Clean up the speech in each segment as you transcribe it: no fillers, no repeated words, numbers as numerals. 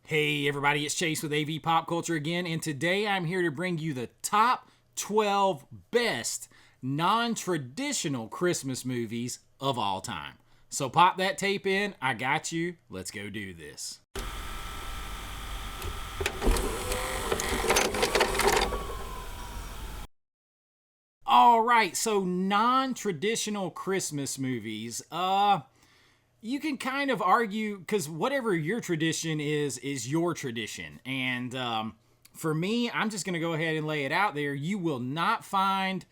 Hey everybody, it's Chase with AV Pop Culture again, and today I'm here to bring you the top 12 best non-traditional Christmas movies of all time. So pop that tape in, I got you, let's go do this. All right, so non-traditional Christmas movies. You can kind of argue because whatever your tradition is your tradition. And for me, I'm just going to go ahead and lay it out there. You will not find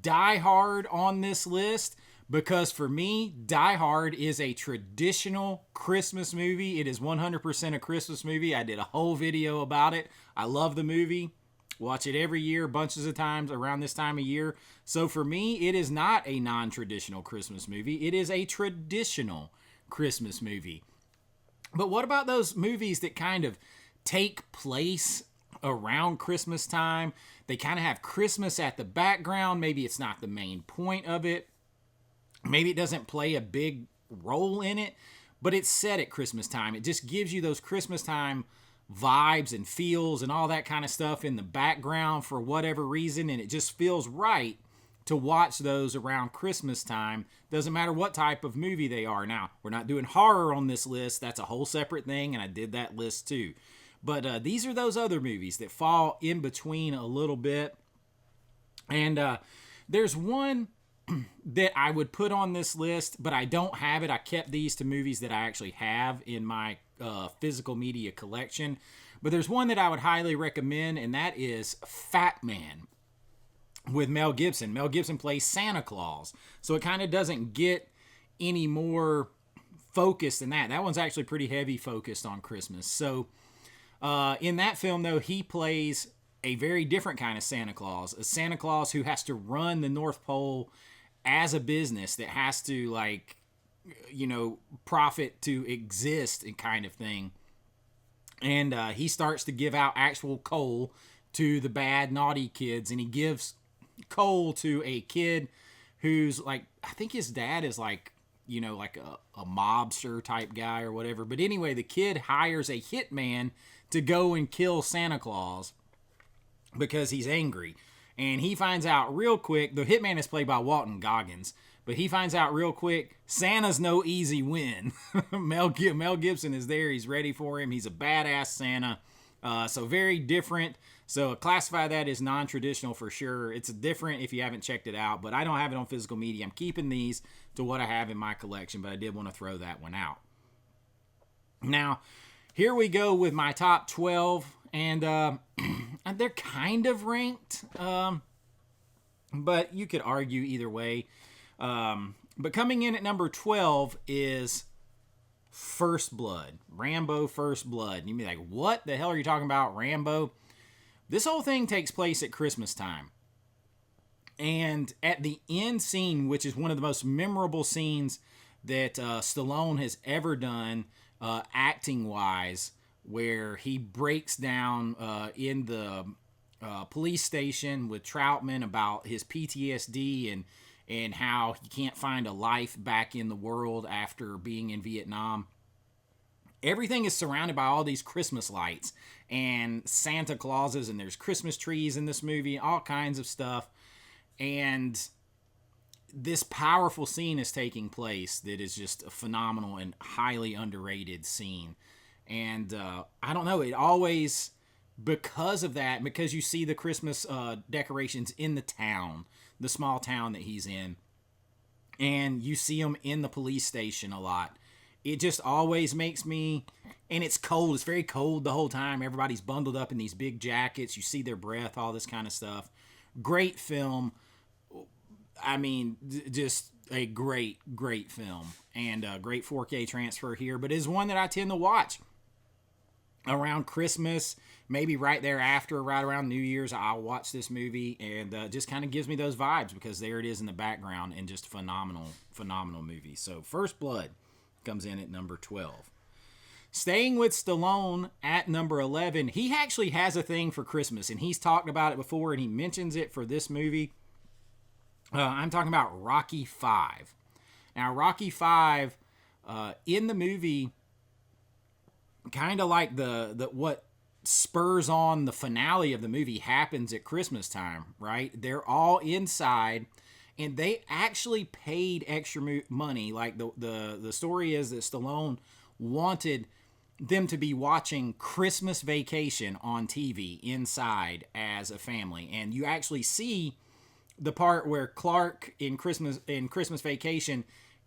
Die Hard on this list because for me, Die Hard is a traditional Christmas movie. It is 100% a Christmas movie. I did a whole video about it. I love the movie. Watch it every year, bunches of times around this time of year. So for me, it is not a non-traditional Christmas movie. It is a traditional Christmas movie. But what about those movies that kind of take place around Christmas time? They kind of have Christmas at the background. Maybe it's not the main point of it. Maybe it doesn't play a big role in it, but it's set at Christmas time. It just gives you those Christmas time vibes and feels and all that kind of stuff in the background for whatever reason, and it just feels right to watch those around Christmas time. Doesn't matter what type of movie they are. Now, we're not doing horror on this list. That's a whole separate thing, and I did that list too. But these are those other movies that fall in between a little bit. And there's one that I would put on this list, but I don't have it. I kept these to movies that I actually have in my physical media collection. But there's one that I would highly recommend, and that is Fat Man with Mel Gibson. Mel Gibson plays Santa Claus. So it kind of doesn't get any more focused than that. That one's actually pretty heavy focused on Christmas. So in that film, though, he plays a very different kind of Santa Claus. A Santa Claus who has to run the North Pole as a business that has to, like, you know, profit to exist and kind of thing. And he starts to give out actual coal to the bad, naughty kids. And he gives coal to a kid who's like, I think his dad is like, you know, like a mobster type guy or whatever. But anyway, the kid hires a hitman to go and kill Santa Claus because he's angry. And he finds out real quick, the hitman is played by Walton Goggins, but he finds out real quick, Santa's no easy win. Mel Gibson is there. He's ready for him. He's a badass Santa. So very different. So classify that as non-traditional for sure. It's different if you haven't checked it out, but I don't have it on physical media. I'm keeping these to what I have in my collection, but I did want to throw that one out. Now, here we go with my top 12, and they're kind of ranked, but you could argue either way. But coming in at number 12 is First Blood. Rambo First Blood. And you'd be like, what the hell are you talking about, Rambo? This whole thing takes place at Christmas time. And at the end scene, which is one of the most memorable scenes that Stallone has ever done acting-wise, where he breaks down in the police station with Troutman about his PTSD and how he can't find a life back in the world after being in Vietnam. Everything is surrounded by all these Christmas lights and Santa Clauses, and there's Christmas trees in this movie, all kinds of stuff. And this powerful scene is taking place that is just a phenomenal and highly underrated scene. And I don't know, it always, because of that, because you see the Christmas decorations in the town, the small town that he's in, and you see them in the police station a lot, it just always makes me, and it's cold, it's very cold the whole time, everybody's bundled up in these big jackets, you see their breath, all this kind of stuff. Great film. I mean, just a great film, and a great 4K transfer here, but it's one that I tend to watch around Christmas, maybe right thereafter, right around New Year's. I'll watch this movie, and just kind of gives me those vibes because there it is in the background, and just phenomenal movie. So First Blood comes in at number 12. Staying with Stallone at number 11, he actually has a thing for Christmas, and he's talked about it before, and he mentions it for this movie. I'm talking about Rocky V. Now, Rocky V, in the movie, kind of like the what spurs on the finale of the movie happens at Christmas time, right? They're all inside, and they actually paid extra money. Like the story is that Stallone wanted them to be watching Christmas Vacation on TV inside as a family, and you actually see the part where Clark in Christmas Vacation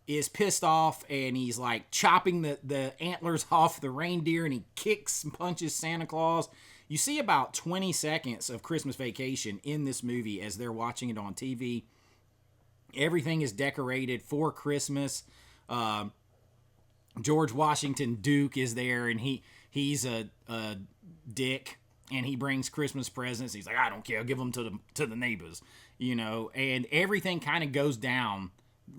is pissed off and he's like chopping the antlers off the reindeer, and he kicks and punches Santa Claus. You see about 20 seconds of Christmas Vacation in this movie as they're watching it on TV. Everything is decorated for Christmas. George Washington Duke is there, and he's a dick, and he brings Christmas presents. He's like, I don't care, give them to the neighbors, and everything kind of goes down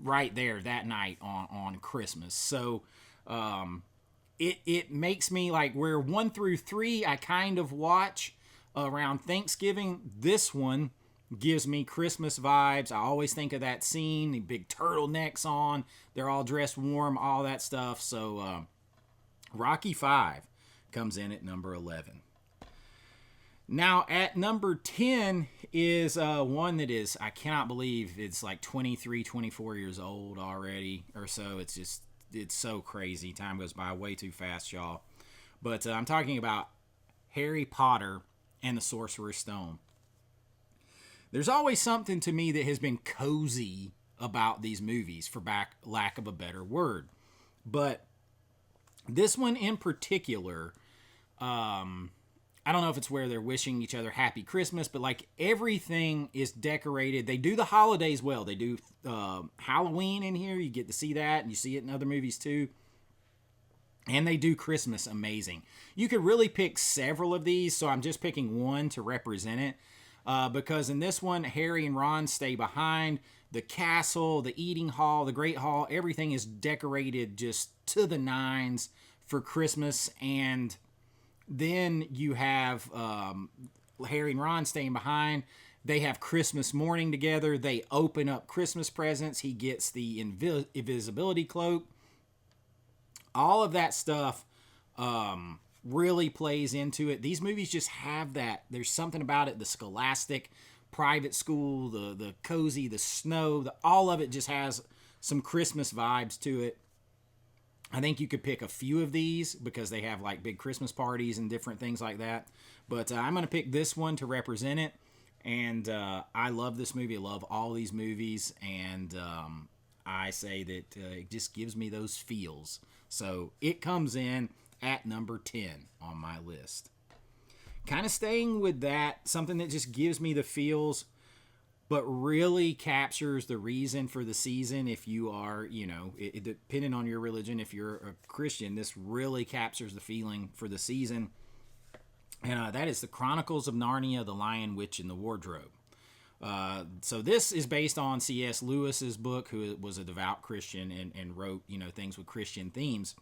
right there that night on Christmas. So it makes me like, where 1 through 3 I kind of watch around Thanksgiving, this one gives me Christmas vibes. I always think of that scene, the big turtlenecks on, they're all dressed warm, all that stuff. So Rocky 5 comes in at number 11. Now at number 10 is one that is, I cannot believe it's like 23, 24 years old already or so. It's so crazy. Time goes by way too fast, y'all. But I'm talking about Harry Potter and the Sorcerer's Stone. There's always something to me that has been cozy about these movies, for lack of a better word. But this one in particular, I don't know if it's where they're wishing each other happy Christmas, but like everything is decorated. They do the holidays well. They do Halloween in here. You get to see that, and you see it in other movies too. And they do Christmas amazing. You could really pick several of these, so I'm just picking one to represent it. Because in this one, Harry and Ron stay behind. The castle, the eating hall, the great hall, everything is decorated just to the nines for Christmas. And then you have Harry and Ron staying behind. They have Christmas morning together. They open up Christmas presents. He gets the invisibility cloak. All of that stuff really plays into it. These movies just have that. There's something about it. The scholastic, private school, the cozy, the snow, all of it just has some Christmas vibes to it. I think you could pick a few of these because they have like big Christmas parties and different things like that. But I'm going to pick this one to represent it. And I love this movie. I love all these movies. And I say that it just gives me those feels. So it comes in at number 10 on my list. Kind of staying with that, something that just gives me the feels, but really captures the reason for the season. If you are, depending on your religion, if you're a Christian, this really captures the feeling for the season. And that is the Chronicles of Narnia, The Lion, Witch, and the Wardrobe. So this is based on C.S. Lewis's book, who was a devout Christian and wrote, things with Christian themes.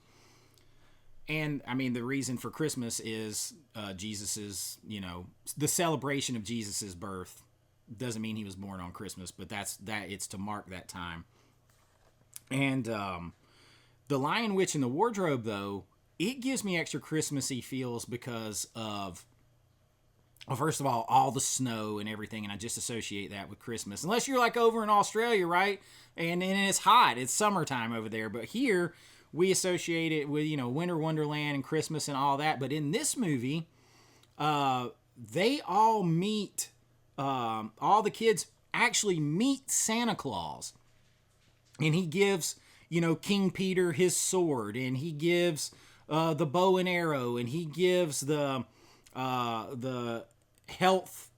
And, I mean, the reason for Christmas is Jesus's, the celebration of Jesus's birth. Doesn't mean he was born on Christmas, but it's to mark that time. And The Lion, Witch, and the Wardrobe, though, it gives me extra Christmassy feels because of, well, first of all the snow and everything, and I just associate that with Christmas. Unless you're like over in Australia, right? And it's hot. It's summertime over there. But here, we associate it with, Winter Wonderland and Christmas and all that. But in this movie, they all meet, all the kids actually meet Santa Claus. And he gives, King Peter his sword, and he gives the bow and arrow, and he gives the health,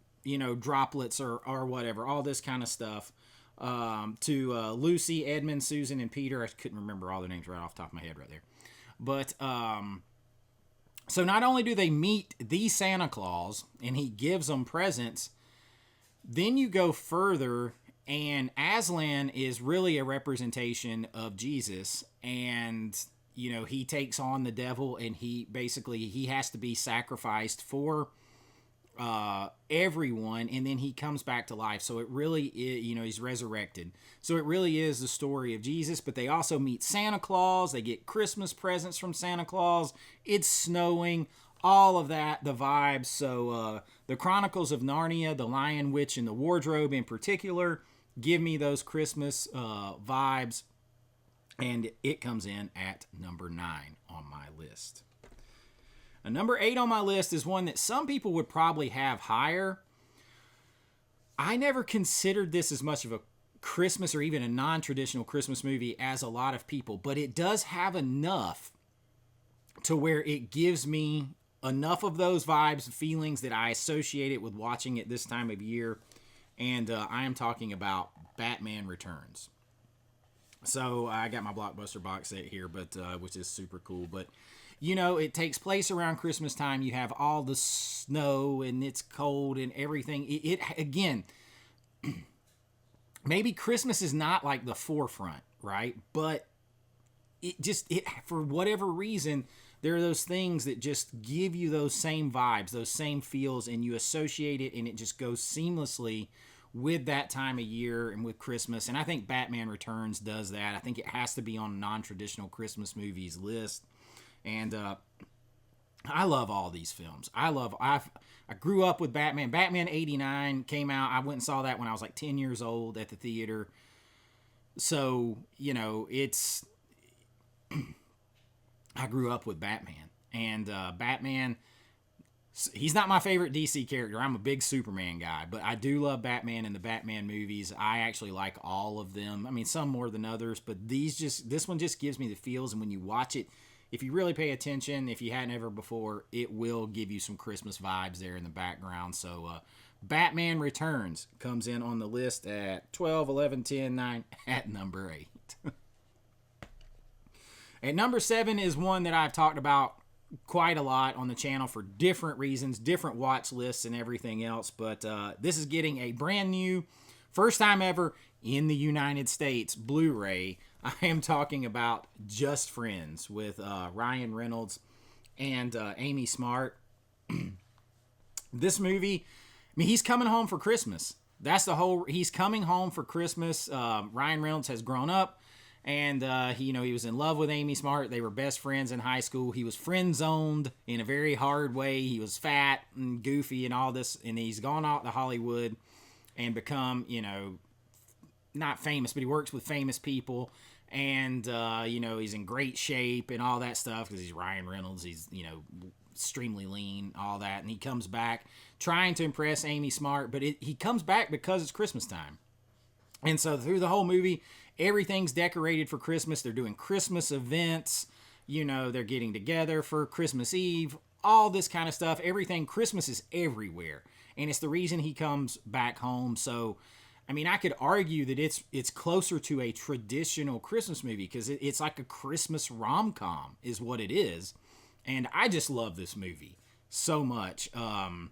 droplets or whatever, all this kind of stuff. To Lucy, Edmund, Susan, and Peter. I couldn't remember all their names right off the top of my head right there. But, so not only do they meet the Santa Claus, and he gives them presents, then you go further, and Aslan is really a representation of Jesus, and, he takes on the devil, and he has to be sacrificed for everyone, and then he comes back to life. So it really is, he's resurrected. So it really is the story of Jesus. But they also meet Santa Claus. They get Christmas presents from Santa Claus. It's snowing. All of that, the vibes. So the Chronicles of Narnia, The Lion, Witch, and the Wardrobe in particular, give me those Christmas vibes. And it comes in at number 9 on my list. Number 8 on my list is one that some people would probably have higher. I never considered this as much of a Christmas or even a non-traditional Christmas movie as a lot of people, but it does have enough to where it gives me enough of those vibes and feelings that I associate it with watching it this time of year. And I am talking about Batman Returns. So I got my Blockbuster box set here, but which is super cool. But it takes place around Christmas time. You have all the snow and it's cold and everything. It again, maybe Christmas is not like the forefront, right? But it for whatever reason, there are those things that just give you those same vibes, those same feels, and you associate it, and it just goes seamlessly with that time of year and with Christmas. And I think Batman Returns does that. I think it has to be on non-traditional Christmas movies list. And I love all these films. I grew up with Batman. Batman 89 came out. I went and saw that when I was like 10 years old at the theater. So, it's I grew up with Batman. And Batman, he's not my favorite DC character. I'm a big Superman guy, but I do love Batman and the Batman movies. I actually like all of them. I mean, some more than others, but this one just gives me the feels. And when you watch it, if you really pay attention, if you hadn't ever before, it will give you some Christmas vibes there in the background. So Batman Returns comes in on the list at 12, 11, 10, 9 at number 8. At number 7 is one that I've talked about quite a lot on the channel for different reasons, different watch lists and everything else. But this is getting a brand new, first time ever in the United States, Blu-ray. I am talking about Just Friends with Ryan Reynolds and Amy Smart. This movie, I mean, he's coming home for Christmas. He's coming home for Christmas. Ryan Reynolds has grown up, and he was in love with Amy Smart. They were best friends in high school. He was friend-zoned in a very hard way. He was fat and goofy and all this, and he's gone out to Hollywood and become, not famous, but he works with famous people, and he's in great shape and all that stuff because he's Ryan Reynolds. He's extremely lean, all that, and he comes back trying to impress Amy Smart, but he comes back because it's Christmas time. And so through the whole movie, everything's decorated for Christmas. They're doing Christmas events, they're getting together for Christmas Eve, all this kind of stuff. Everything, Christmas is everywhere, and it's the reason he comes back home. So I mean, I could argue that it's closer to a traditional Christmas movie because it's like a Christmas rom-com is what it is. And I just love this movie so much. I'm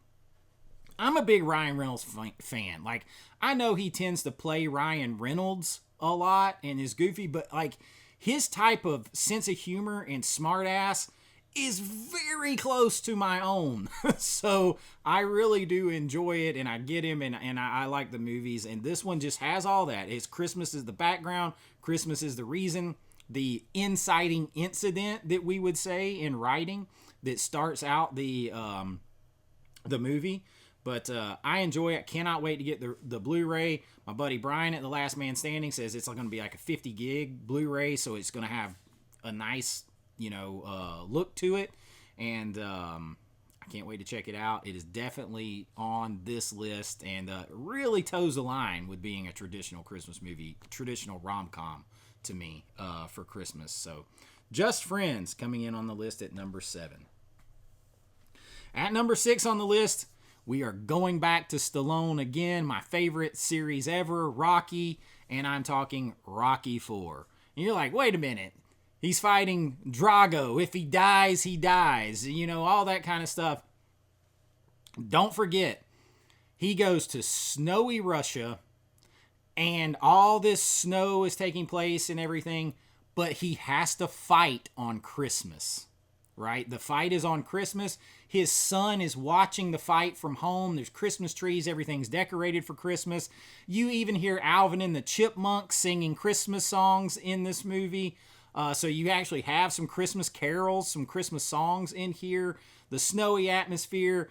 a big Ryan Reynolds fan. Like, I know he tends to play Ryan Reynolds a lot and is goofy, but like his type of sense of humor and smart ass is very close to my own. So I really do enjoy it, and I get him, and I like the movies. And this one just has all that. It's Christmas is the background. Christmas is the reason. The inciting incident that we would say in writing that starts out the movie. But I enjoy it. Cannot wait to get the Blu-ray. My buddy Brian at The Last Man Standing says it's going to be like a 50 gig Blu-ray, so it's going to have a nice look to it, and I can't wait to check it out. It is definitely on this list, and really toes the line with being a traditional Christmas movie, traditional rom-com to me for Christmas. So Just Friends coming in on the list at number 7. At number 6 on the list, we are going back to Stallone again, my favorite series ever, Rocky, and I'm talking Rocky 4. And you're like, wait a minute. He's fighting Drago. If he dies, he dies. All that kind of stuff. Don't forget, he goes to snowy Russia, and all this snow is taking place and everything, but he has to fight on Christmas. right? The fight is on Christmas. His son is watching the fight from home. There's Christmas trees. Everything's decorated for Christmas. You even hear Alvin and the Chipmunks singing Christmas songs in this movie. So you actually have some Christmas carols, some Christmas songs in here. The snowy atmosphere.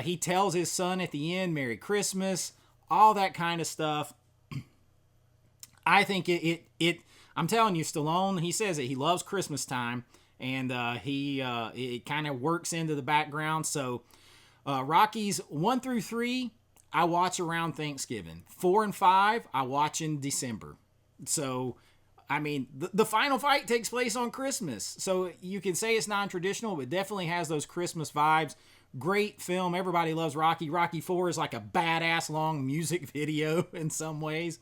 He tells his son at the end, Merry Christmas. All that kind of stuff. I think I'm telling you, Stallone, he says it. He loves Christmas time. And it kind of works into the background. So Rockies 1 through 3, I watch around Thanksgiving. 4 and 5, I watch in December. So, I mean, the final fight takes place on Christmas. So you can say it's non-traditional, but definitely has those Christmas vibes. Great film. Everybody loves Rocky. Rocky 4 is like a badass long music video in some ways.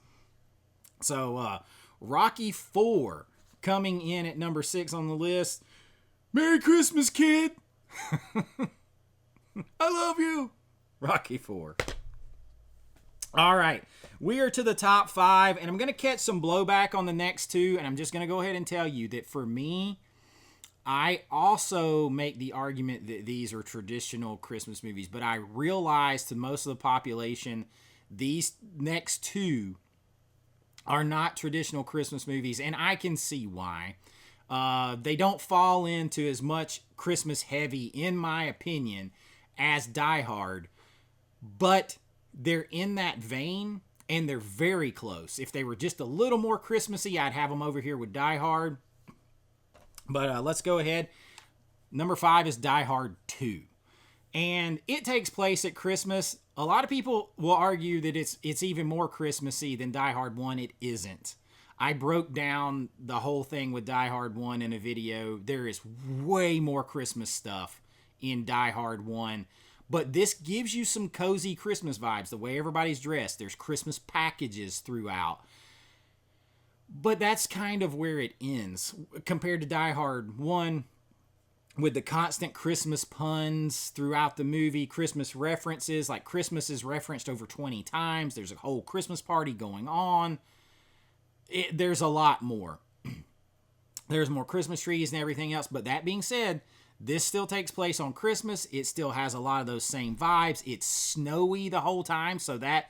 So, Rocky 4 coming in at number 6 on the list. Merry Christmas, kid! I love you! Rocky 4. All right. We are to the top 5, and I'm going to catch some blowback on the next 2, and I'm just going to go ahead and tell you that for me, I also make the argument that these are traditional Christmas movies, but I realize to most of the population, these next 2 are not traditional Christmas movies, and I can see why. They don't fall into as much Christmas heavy, in my opinion, as Die Hard, but they're in that vein, and they're very close. If they were just a little more Christmassy, I'd have them over here with Die Hard. But let's go ahead. Number 5 is Die Hard 2. And it takes place at Christmas. A lot of people will argue that it's even more Christmassy than Die Hard 1. It isn't. I broke down the whole thing with Die Hard 1 in a video. There is way more Christmas stuff in Die Hard 1. But this gives you some cozy Christmas vibes. The way everybody's dressed. There's Christmas packages throughout. But that's kind of where it ends. Compared to Die Hard 1, with the constant Christmas puns throughout the movie, Christmas references, like Christmas is referenced over 20 times. There's a whole Christmas party going on. There's a lot more. There's more Christmas trees and everything else. But that being said, this still takes place on Christmas. It still has a lot of those same vibes. It's snowy the whole time, so that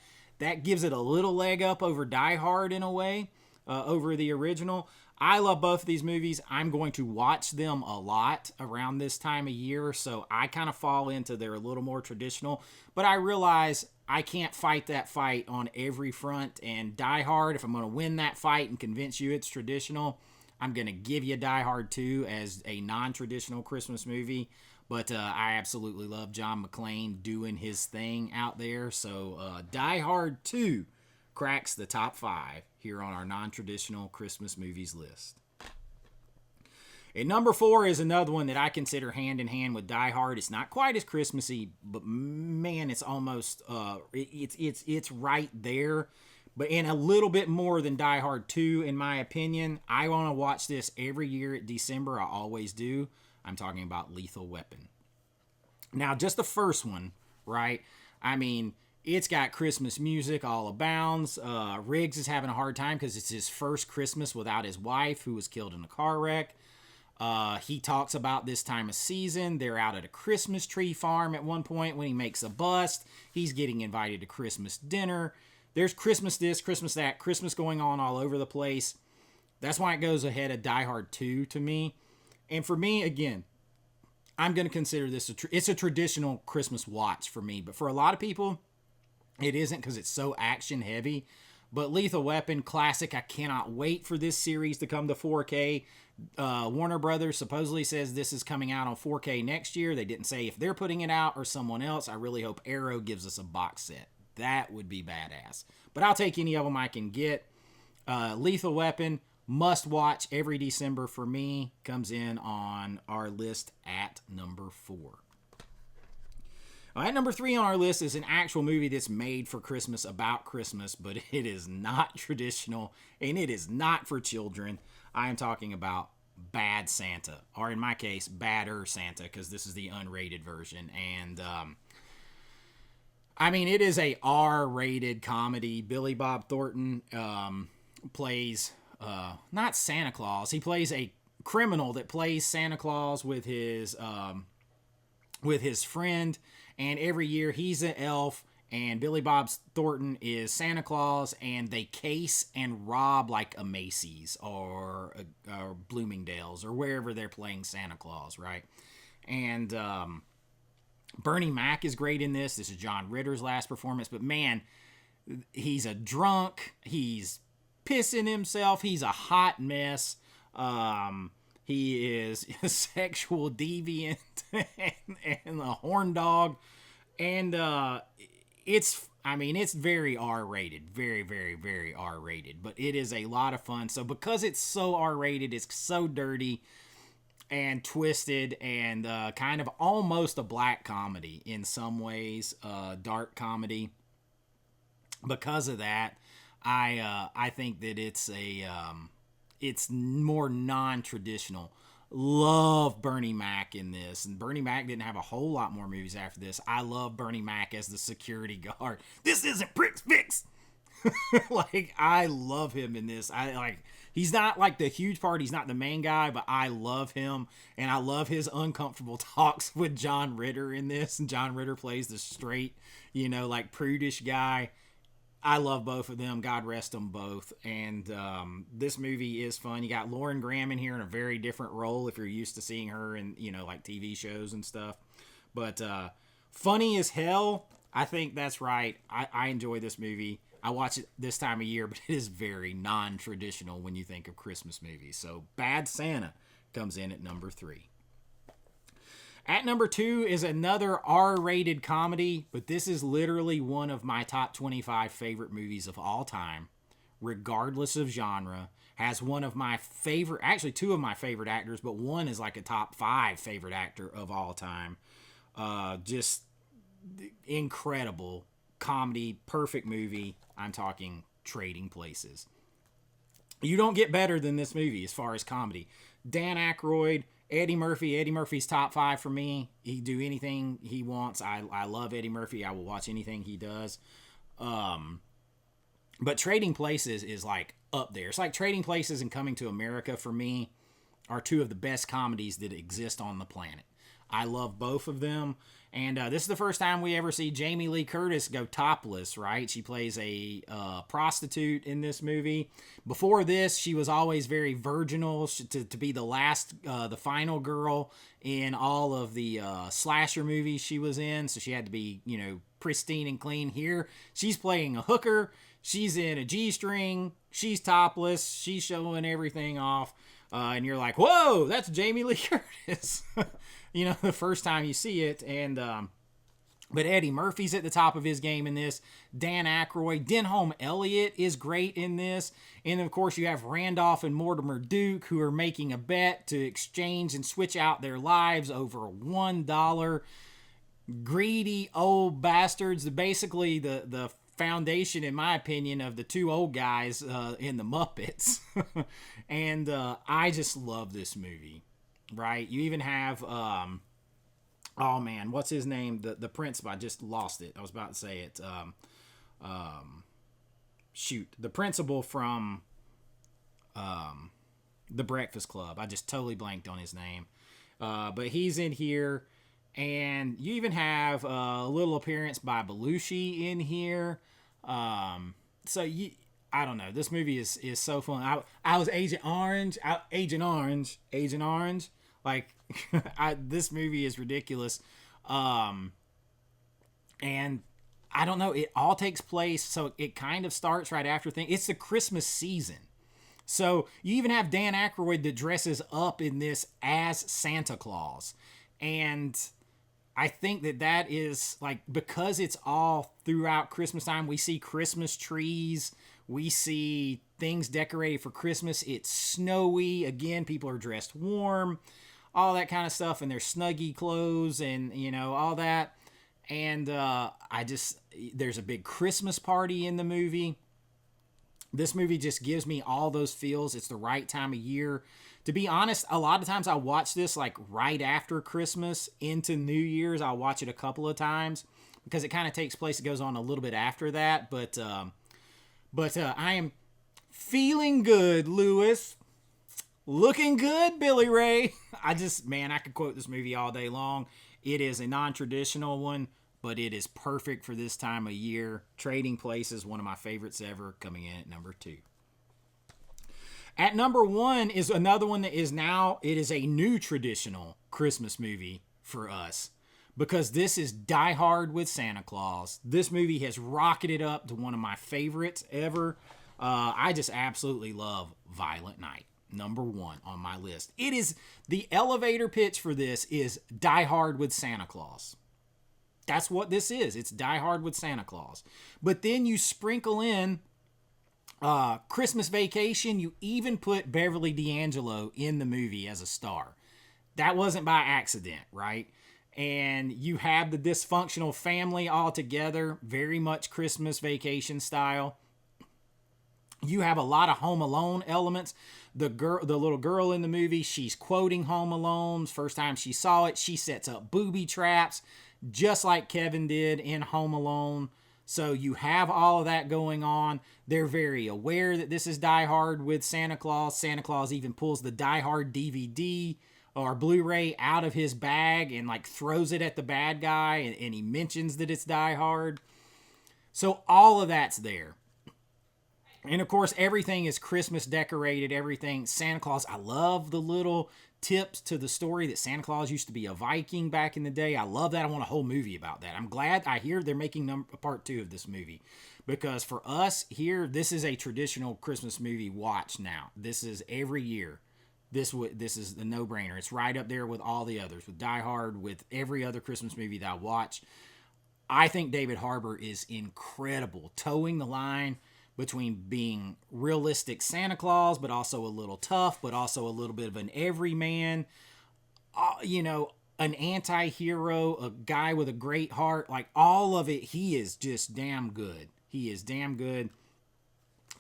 gives it a little leg up over Die Hard in a way, over the original. I love both of these movies. I'm going to watch them a lot around this time of year, so I kind of fall into they're a little more traditional. But I realize I can't fight that fight on every front, and Die Hard, if I'm going to win that fight and convince you it's traditional, I'm going to give you Die Hard 2 as a non-traditional Christmas movie. But I absolutely love John McClane doing his thing out there. So Die Hard 2 cracks the top 5 here on our non-traditional Christmas movies list. And number 4 is another one that I consider hand in hand with Die Hard. It's not quite as Christmassy, but man, it's almost it's right there. But in a little bit more than Die Hard 2, in my opinion. I want to watch this every year at December. I always do. I'm talking about Lethal Weapon. Now, just the first one, right? I mean, it's got Christmas music all abounds. Riggs is having a hard time because it's his first Christmas without his wife, who was killed in a car wreck. He talks about this time of season. They're out at a Christmas tree farm at one point when he makes a bust. He's getting invited to Christmas dinner. There's Christmas this, Christmas that, Christmas going on all over the place. That's why it goes ahead of Die Hard 2 to me. And for me, again, I'm going to consider this it's a traditional Christmas watch for me. But for a lot of people, it isn't because it's so action heavy. But Lethal Weapon, classic. I cannot wait for this series to come to 4K. Warner Brothers supposedly says this is coming out on 4K next year. They didn't say if they're putting it out or someone else. I really hope Arrow gives us a box set. That would be badass. But I'll take any of them I can get. Lethal Weapon, must watch every December for me. Comes in on our list at number 4. At number 3 on our list is an actual movie that's made for Christmas, about Christmas, but it is not traditional, and it is not for children. I am talking about Bad Santa, or in my case, Badder Santa, because this is the unrated version. And, I mean, it is a R-rated comedy. Billy Bob Thornton plays, not Santa Claus, he plays a criminal that plays Santa Claus with his friend, and every year he's an elf and Billy Bob Thornton is Santa Claus, and they case and rob like a Macy's or Bloomingdale's or wherever they're playing Santa Claus, right? And Bernie Mac is great in this. This is John Ritter's last performance, but man, he's a drunk. He's pissing himself. He's a hot mess. He is a sexual deviant and a horn dog. And it's very R-rated. Very, very, very R-rated. But it is a lot of fun. So because it's so R-rated, it's so dirty and twisted and kind of almost a black comedy in some ways, dark comedy. Because of that, I think that it's more non-traditional. Love Bernie Mac in this, and Bernie Mac didn't have a whole lot more movies after this. I love Bernie Mac as the security guard. This isn't Prick's Fix. Like, I love him in this. He's not like the huge part. He's not the main guy, but I love him, and I love his uncomfortable talks with John Ritter in this. And John Ritter plays the straight, like prudish guy. I love both of them. God rest them both. And this movie is fun. You got Lauren Graham in here in a very different role if you're used to seeing her in, like TV shows and stuff. But funny as hell. I think that's right. I enjoy this movie. I watch it this time of year, but it is very non-traditional when you think of Christmas movies. So Bad Santa comes in at number 3. At number 2 is another R-rated comedy, but this is literally one of my top 25 favorite movies of all time, regardless of genre. Has one of my favorite, actually 2 of my favorite actors, but one is like a top 5 favorite actor of all time. Just incredible comedy, perfect movie. I'm talking Trading Places. You don't get better than this movie as far as comedy. Dan Aykroyd, Eddie Murphy. Eddie Murphy's top 5 for me. He do anything he wants. I love Eddie Murphy. I will watch anything he does. But Trading Places is like up there. It's like Trading Places and Coming to America for me are 2 of the best comedies that exist on the planet. I love both of them. And this is the first time we ever see Jamie Lee Curtis go topless, right? She plays a prostitute in this movie. Before this, she was always very virginal to be the last, the final girl in all of the slasher movies she was in. So she had to be, pristine and clean. Here, she's playing a hooker. She's in a G-string. She's topless. She's showing everything off. And you're like, whoa, that's Jamie Lee Curtis. The first time you see it. And but Eddie Murphy's at the top of his game in this. Dan Aykroyd. Denholm Elliott is great in this. And, of course, you have Randolph and Mortimer Duke, who are making a bet to exchange and switch out their lives over $1. Greedy old bastards. Basically, the foundation, in my opinion, of the 2 old guys in the Muppets. And I just love this movie. Right, you even have oh man, what's his name? The principal. I just lost it. I was about to say it. Shoot, the principal from The Breakfast Club. I just totally blanked on his name. But he's in here, and you even have a little appearance by Belushi in here. So I don't know. This movie is so fun. I was Agent Orange. Like, this movie is ridiculous. And I don't know. It all takes place. So it kind of starts right after things. It's the Christmas season. So you even have Dan Aykroyd that dresses up in this as Santa Claus. And I think that is like, because it's all throughout Christmas time, we see Christmas trees. We see things decorated for Christmas. It's snowy. Again, people are dressed warm. All that kind of stuff, and their snuggy clothes and, all that. And there's a big Christmas party in the movie. This movie just gives me all those feels. It's the right time of year. To be honest, a lot of times I watch this like right after Christmas into New Year's. I'll watch it a couple of times because it kind of takes place. It goes on a little bit after that. But I am feeling good, Lewis. Looking good, Billy Ray. Man, I could quote this movie all day long. It is a non-traditional one, but it is perfect for this time of year. Trading Places, one of my favorites ever, coming in at number 2. At number 1 is another one that is now, it is a new traditional Christmas movie for us, because this is Die Hard with Santa Claus. This movie has rocketed up to one of my favorites ever. I just absolutely love Violent Night. Number 1 on my list. It is, the elevator pitch for this is Die Hard with Santa Claus. That's what this is. It's Die Hard with Santa Claus. But then you sprinkle in Christmas Vacation. You even put Beverly D'Angelo in the movie as a star. That wasn't by accident, right? And you have the dysfunctional family all together, very much Christmas Vacation style. You have a lot of Home Alone elements. The little girl in the movie, she's quoting Home Alone. First time she saw it, she sets up booby traps, just like Kevin did in Home Alone. So you have all of that going on. They're very aware that this is Die Hard with Santa Claus. Santa Claus even pulls the Die Hard DVD or Blu-ray out of his bag and like throws it at the bad guy, and he mentions that it's Die Hard. So all of that's there. And of course, everything is Christmas decorated, everything. Santa Claus, I love the little tips to the story that Santa Claus used to be a Viking back in the day. I love that. I want a whole movie about that. I'm glad I hear they're making part 2 of this movie. Because for us here, this is a traditional Christmas movie watch now. This is every year. This is the no-brainer. It's right up there with all the others, with Die Hard, with every other Christmas movie that I watch. I think David Harbour is incredible, towing the line between being realistic Santa Claus, but also a little tough, but also a little bit of an everyman, an anti-hero, a guy with a great heart, like all of it. He is just damn good. He is damn good.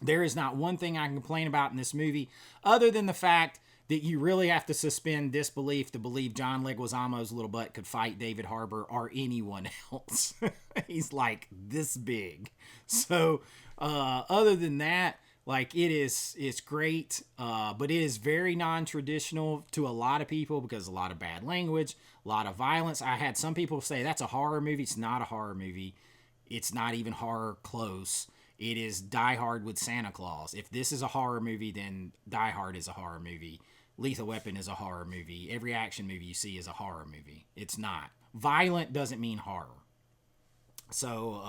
There is not one thing I can complain about in this movie, other than the fact that you really have to suspend disbelief to believe John Leguizamo's little butt could fight David Harbour or anyone else. He's like this big. So, other than that, like it's great, but it is very non-traditional to a lot of people because a lot of bad language, a lot of violence. I had some people say that's a horror movie. It's not a horror movie. It's not even horror close. It is Die Hard with Santa Claus. If this is a horror movie, then Die Hard is a horror movie. Lethal Weapon is a horror movie. Every action movie you see is a horror movie. It's not. Violent doesn't mean horror. So,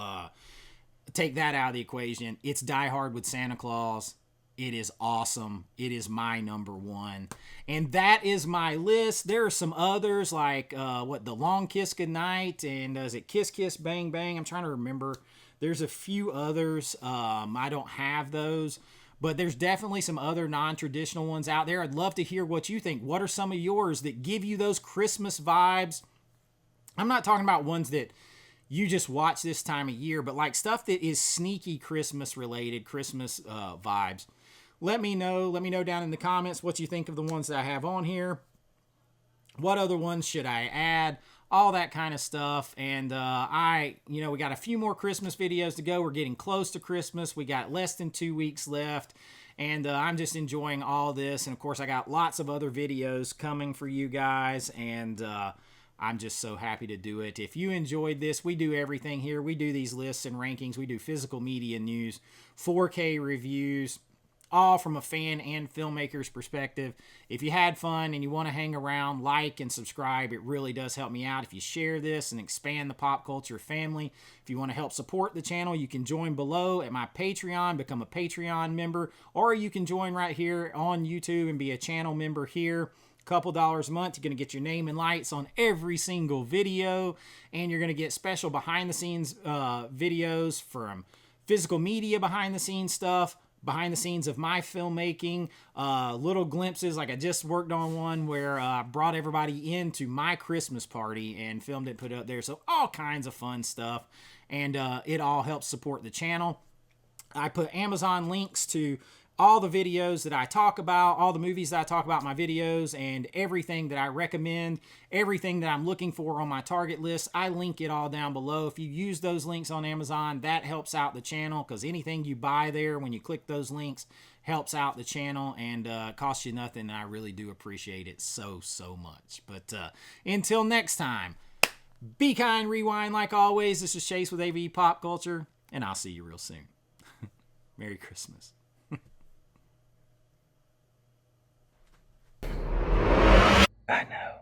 take that out of the equation. It's Die Hard with Santa Claus. It is awesome. It is my number 1. And that is my list. There are some others like, The Long Kiss Goodnight, and is it Kiss Kiss Bang Bang? I'm trying to remember. There's a few others. I don't have those. But there's definitely some other non-traditional ones out there. I'd love to hear what you think. What are some of yours that give you those Christmas vibes? I'm not talking about ones that you just watch this time of year, but like stuff that is sneaky Christmas related, Christmas vibes. Let me know. Let me know down in the comments what you think of the ones that I have on here. What other ones should I add? All that kind of stuff. And we got a few more Christmas videos to go. We're getting close to Christmas. We got less than 2 weeks left. And I'm just enjoying all this. And of course, I got lots of other videos coming for you guys. And I'm just so happy to do it. If you enjoyed this, we do everything here. We do these lists and rankings. We do physical media news, 4K reviews, all from a fan and filmmaker's perspective. If you had fun and you want to hang around, like and subscribe. It really does help me out if you share this and expand the pop culture family. If you want to help support the channel, you can join below at my Patreon, become a Patreon member, or you can join right here on YouTube and be a channel member here. Couple dollars a month, you're going to get your name and lights on every single video, and you're going to get special behind the scenes videos from physical media behind the scenes stuff, behind the scenes of my filmmaking, little glimpses. Like I just worked on one where I brought everybody into my Christmas party and filmed it, put it up there. So all kinds of fun stuff, and it all helps support the channel. I put Amazon links to all the videos that I talk about, all the movies that I talk about in my videos, and everything that I recommend, everything that I'm looking for on my target list. I link it all down below. If you use those links on Amazon, that helps out the channel, because anything you buy there when you click those links helps out the channel and costs you nothing. And I really do appreciate it so much. But until next time, be kind, rewind like always. This is Chase with AVA Pop Culture, and I'll see you real soon. Merry Christmas. I know.